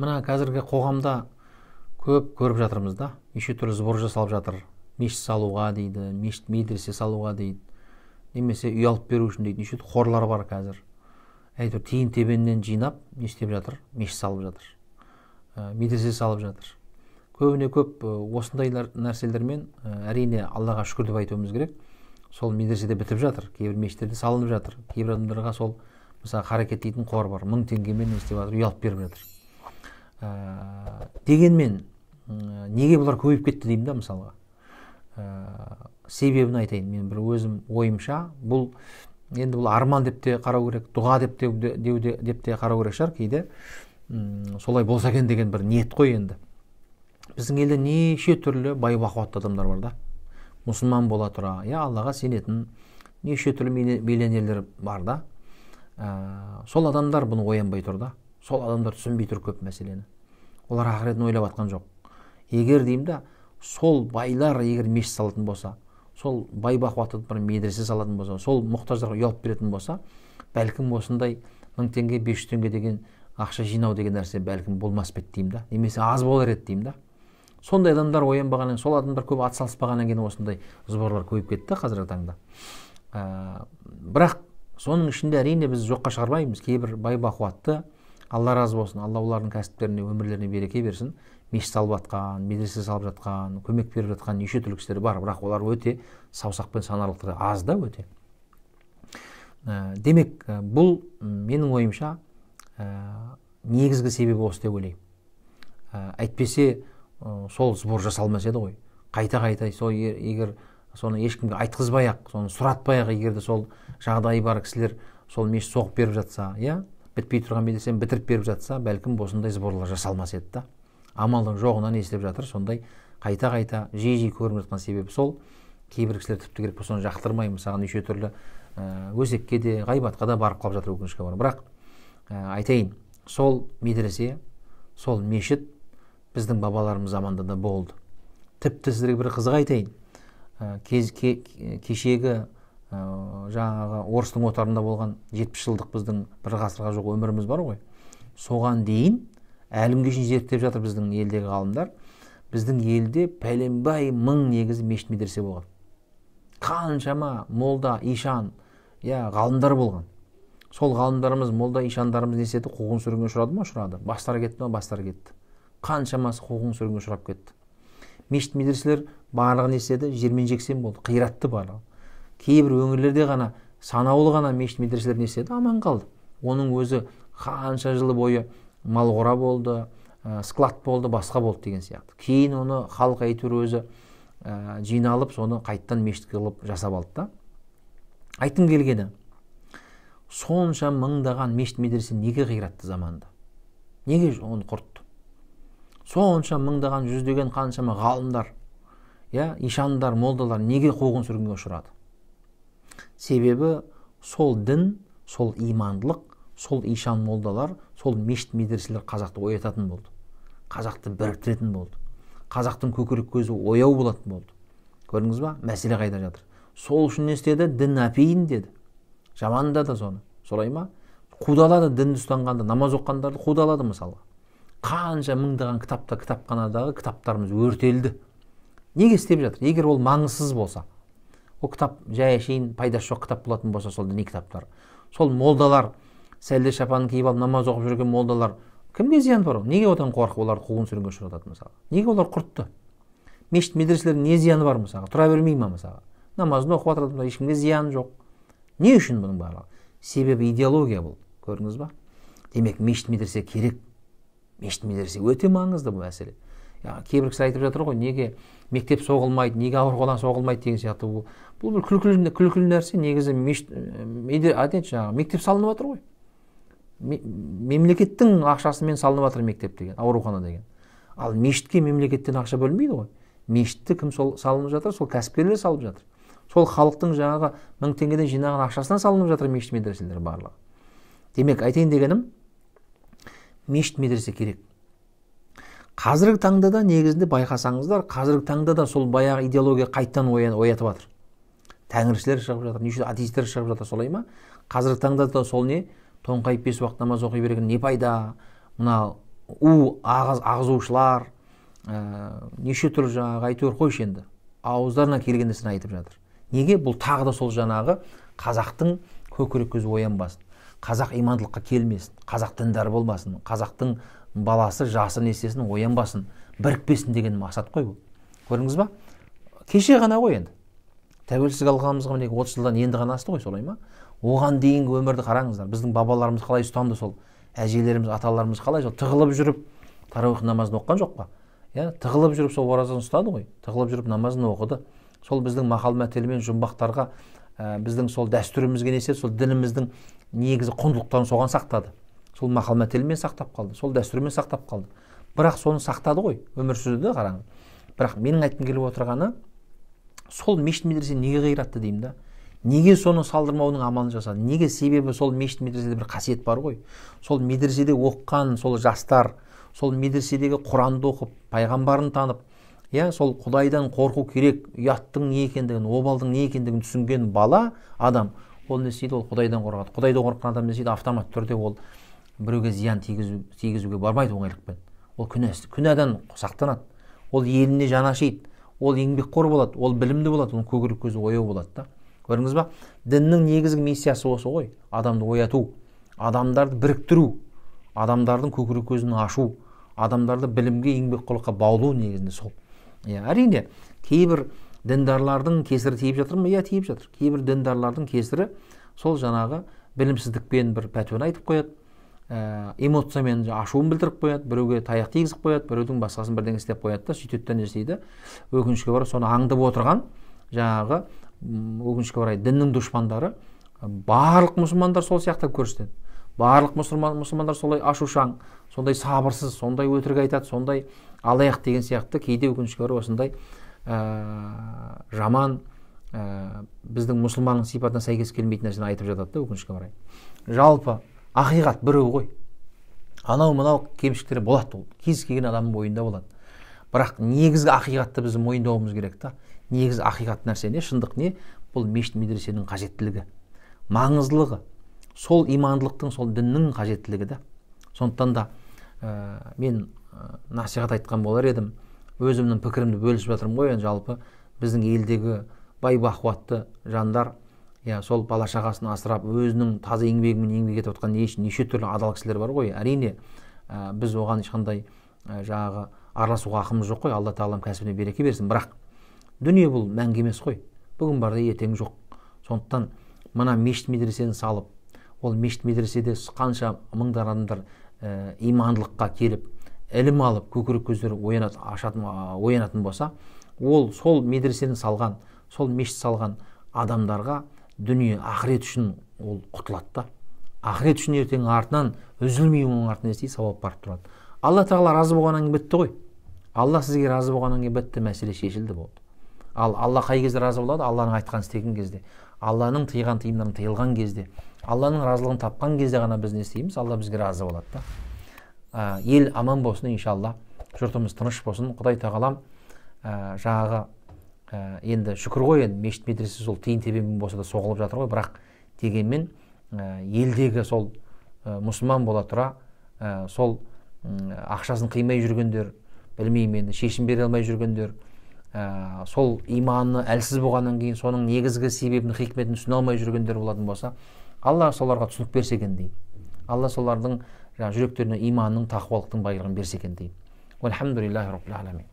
мына қазіргі қоғамда көп көріп жатырмыз да. Неше түрлі сбор жасалып жатыр. Мешіт салуға дейді, мешіт медресе салуға дейді. Немесе үй алып беру үшін дейді. Неше қорлар бар қазір. Әйтеуір тиын тебеннен жинап, не істеп жатыр? Мешіт салып жатыр. Медресе салып жатыр. Көбіне көп осындай нәрселермен әрине Аллаға шүкір деп айтуымыз керек. Сол медреседе бітіп жатыр. Кейбір мешіттерде салынып жатыр. Кейбір адамдарға сол мысалы қарекет дейтін қор бар. 1000 теңгемен не істеп жатыр? Үй алып беріп жатыр. Дегенмен неге бұлар көбейіп кетті деймін да мысалға. Себебін айтайын. Мен бір өзім ойымша, бұл енді бұл арман деп те қарау керек, дұға деп те қарау керек шығар кейде. Солай болса екен деген бір ниет қой енді. Біздің елде неше түрлі бай бақуатты адамдар бар да. Мұсылман бола тұра, Аллаға сенетін неше түрлі миллионерлер бар да. Сол адамдар бұны оянбай тұр да. Сол адамдар түсінбей тұр көп мәселені. Олар ақыретін ойлап атқан жоқ. Егер деймін да, сол байлар егер мешіт салатын болса, сол бай бақуатты бір медресе салатын болса, сол мұқтаждарға үй алып беретін болса, бәлкім осындай 1000 теңге, 500 теңге деген ақша жинау деген нәрсе бәлкім болмас бет деймін да. Немесе аз болар еді деймін да. Сондай адамдар оянбағаннан, сол адамдар көп атсалыспағаннан кейін осындай сборлар көбейіп кетті қазіргі таңда. Бірақ соның ішінде әрине біз жоққа шығармаймыз. Кейбір бай бақуатты, Алла разы болсын, Алла олардың кәсіптеріне, өмірлеріне береке берсін, мешіт салып жатқан, медресе салып жатқан, көмек беріп жатқан неше түрлі кісілер бар. Бірақ олар өте саусақпен санарлық аз да өте. Демек, бұл менің ойымша негізгі себебі осы деп ойлаймын. Әйтпесе сол сбор жасалмас еді ғой. Қайта сол егер соны ешкімге айтқызбай-ақ, соны сұратпай-ақ егерде сол жағдайы бар кісілер сол мешіт соғып беріп жатса, бітпей тұрған медресені бітіріп беріп жатса, бәлкім осындай сборлар жасалмас еді да. Амалдың жоғынан не істеп жатыр? Сондай қайта жиі көрініп жатқан себебі сол. Кейбір кісілер тіпті керек болса соны жақтырмай, мысалы неше түрлі өсекке де, ғайбатқа да барып қалып жатыр өкінішке орай. Бірақ айтайын, сол медресе, сол мешіт біздің бабаларымыз заманда да болды. Тіпті сіздерге бір қызық айтайын. Кешегі жаңағы орыстың отарында болған 70 жылдық біздің бір ғасырға жоқ өміріміз бар ғой. Соған дейін әлімге шейін зерттеп жатыр біздің елдегі ғалымдар. Біздің елде пәленбай 1000 негізі мешіт медресе болған. Қаншама молда, ишан, ғалымдар болған. Сол ғалымдарымыз, молда, ишандарымыз не істеді? Қуғын сүргінге ұшырады ма? Ұшырады. Бастары кетті ме? Бастары кетті. Қаншамасы қуғын сүргінге ұшырап кетті. Мешіт медреселер барлығы не істеді? Жермен-жексен болды, қиратты барлығы. Кейбір өңірлерде ғана, санаулы ғана мешіт медреселер не істеді? Аман қалды. Оның өзі қанша жылы бойы малғора болды, склад болды, басқа болды деген сияқты. Кейін оны халық әйтеуір өзі жиналып, соны қайттан мешіт қылып жасап алды да. Айтым келгені, сонша мыңдаған мешіт медресе неге қиратты заманда? Неге оны құртты? Сонша мыңдаған, жүздеген қаншама ғалымдар, ишандар, молдалар неге қуғын сүргінге ұшырады? Себебі сол дін, сол имандылық, сол ишан молдалар, сол мешіт медреселер қазақты оятатын болды. Қазақты біріктіретін болды. Қазақтың көкірек көзі ояу болатын болды. Көрдіңіз ба? Мәселе қайда жатыр? Сол үшін не істеді? Дін әпейін деді. Жаманда да соны. Солай ма? Қудалады дінді ұстанғанды, намаз оққандарды қудалады мысалға. Қанша мыңдаған кітапханадағы кітаптарымыз өртелді. Неге істеп жатыр? Егер ол маңызсыз болса, ол кітап жай әшейін пайдасы жоқ кітап болатын болса, сол діни кітаптар. Сол молдалар, сәлде шапанын киіп алып намаз оқып жүрген молдалар, кімге зиян бар? Неге одан қорқып оларды қуғын сүргінге ұшыратады мысалы? Неге олар құртты? Мешіт медреселердің не зияны бар мысалға? Тұра бермей ма мысалға? Намазын оқып отырады, ешкімге зияны жоқ. Не үшін бұның барлығы? Себебі идеология бұл. Көрдіңіз ба? Демек мешіт медресе керек. Мешіт медресе өте маңызды бұл мәселе. Кейбір кісілер айтып жатыр ғой, неге мектеп соғылмайды, неге аурухана соғылмайды деген сияқты. Бұл бір күлкілі нәрсе. Негізі мектеп салынып жатыр ғой. Мемлекеттің ақшасымен салынып жатыр мектеп деген, аурухана деген. Ал мешітке мемлекеттен ақша бөлмейді ғой. Мешітті кім салынып жатыр? Сол кәсіпкерлер салып жатыр. Сол халықтың жаңағы 1000 теңгеден жинаған ақшасынан салынып жатыр мешіт медреселер барлығы. Демек айтайын дегенім, мешіт медресе керек. Қазіргі таңда да негізінде байқасаңыздар, қазіргі таңда да сол баяғы идеология қайттан оятып жатыр. Тәңіршілер шығып жатыр, неше атеистер шығып жатыр, солай ма? Қазіргі таңда да сол не? Тоңқайып 5 уақыт намаз оқи берген не пайда? Мына ағызушылар, неше түрлі жаңағы әйтеуір қойшы енді ауыздарына келген нәрсені айтып жатыр. Неге? Бұл тағы да сол жаңағы қазақтың көкірек көзі оянбасын, қазақ имандылыққа келмесін, қазақ діндар болмасын, қазақтың баласы жасы несесін оянбасын, бірікпесін деген мақсат қой бұл. Көрдіңіз ба? Кеше ғана ғой енді. Тәуелсіздік алғанымызға міне 30 жылдан енді ғана асты ғой, солай ма? Оған дейінгі өмірді қараңыздар. Біздің бабаларымыз қалай ұстанды, сол әжелеріміз, аталарымыз қалай сол тығылып жүріп тарауих намазын оқыған жоқ па? Тығылып жүріп сол оразаны ұстады ғой. Тығылып жүріп намазын оқыды. Сол біздің мақал мәтелмен жұмбақтарға біздің сол дәстүрімізге несе, сол дініміздің негізі құндылықтарын соған сақтады. Сол мақал мәтелмен сақтап қалды, сол дәстүрмен сақтап қалды. Бірақ соны сақтады ғой, өмір сүрді, қараңыз. Бірақ менің айтқым келіп отырғаны, сол мешіт медресе неге қиратты деймін да? Неге соны салдырмаудың амалын жасады? Неге? Себебі сол мешіт медреседе бір қасиет бар ғой. Сол медреседе оққан сол жастар, сол медреседегі Құранды оқып, пайғамбарын танып, сол Құдайдан қорқу керек, ұяттың не екендігін, обалдың не екендігін түсінген бала адам, ол не істейді? Ол Құдайдан қорқады. Құдайдан қорыққан адам не істейді? Автомат түрде ол біреуге зиян тигізуге бармайды оңайлықпен. Ол күнәдан сақтанады. Ол еліне жаны ашиды. Ол еңбекқор болады, ол білімді болады, оның көкірек көзі ояу болады да. Көрдіңіз ба? Діннің негізгі миссиясы осы ғой. Адамды ояту, адамдарды біріктіру, адамдардың көкірек көзін ашу, адамдарды білімге, еңбекқорлыққа баулу негізінде сол. Әрине, кейбір діндарлардың кесірі тиіп жатыр ма? Тиіп жатыр. Кейбір діндарлардың кесірі сол жаңағы білімсіздікпен бір пәтуаны айтып қояды, эмоциямен ашуын білдіріп қояды, біреуге таяқ тигізіп қояды, біреудің басқасын бірдеңе істеп қояды да, сөйтеді не істейді? Өкінішке орай соны аңдып отырған жаңағы өкінішке орай діннің дұшпандары, барлық мұсылмандар сол сияқты көрсетеді. Барлық мұсылмандар солай ашушаң, сондай сабырсыз, сондай өтірік айтады, сондай алаяқ деген сияқты кейде өкінішке орай осындай жаман біздің мұсылманның сипатына сәйкес келмейтін нәрсені айтып жатады да, өкінішке орай. Жалпы ақиқат біреу ғой. Анау-мынау кемшіліктері болады, ол кез келген адамның бойында болады. Бірақ негізгі ақиқатты біз мойындауымыз керек та. Негізгі ақиқат нәрсе не, шындық не? Бұл мешіт медресенің қажеттілігі, маңыздылығы, сол имандылықтың, сол діннің қажеттілігі да. Сондықтан да мен насихат айтқан болар едім, өзімнің пікірімді бөлісіп жатырмын ғой. Жалпы біздің елдегі бай бақуатты жандар, сол бала шағасын асырап, өзінің таза еңбегімен еңбек етіп отқан неше түрлі адал кісілер бар ғой. Әрине, біз оған ешқандай жаңағы араласуға ақымыз жоқ қой. Алла тағалам кәсібіне береке берсін. Бірақ дүние бұл мәңгі емес қой. Бүгін барда ертең жоқ. Сондықтан мына мешіт медресені салып, ол мешіт медреседе қанша мыңдар адамдар имандылыққа келіп, ілім алып, көкірек көздері оянатын болса, ол сол медресені салған, сол мешіт салған адамдарға дүние ақырет үшін ол құтылады да. Ақырет үшін ертең артынан үзілмей оның артынан естей сауап барып тұрады. Алла тағала разы болғаннан кейін бітті ғой. Алла сізге разы болғаннан кейін бітті, мәселе шешілді, болды. Ал Алла қай кезде разы болады? Алланың айтқан істеген кезде, Алланың тыйған тыйымдарын тыйылған кезде, Алланың разылығын тапқан кезде ғана біз не істейміз? Алла бізге разы болады да. Ел аман болсын, иншалла. Жұртымыз тыныш болсын. Құдай тағалам жаңағы енді шүкір ғой, енді мешіт медресе сол тиын тебенмен болса да соғылып жатыр ғой. Бірақ дегенмен елдегі сол мұсылман бола тұра сол ақшасын қимай жүргендер, білмеймін енді шешім бере алмай жүргендер, сол иманы әлсіз болғаннан кейін соның негізгі себебін, хикметін түсіне алмай жүргендер болатын болса, Алла соларға түсінік берсе екен деймін. Алла солардың жүректеріне иманның, тақуалықтың байлығын берсе екен деймін. Вальхамдулиллахи раббил аламин.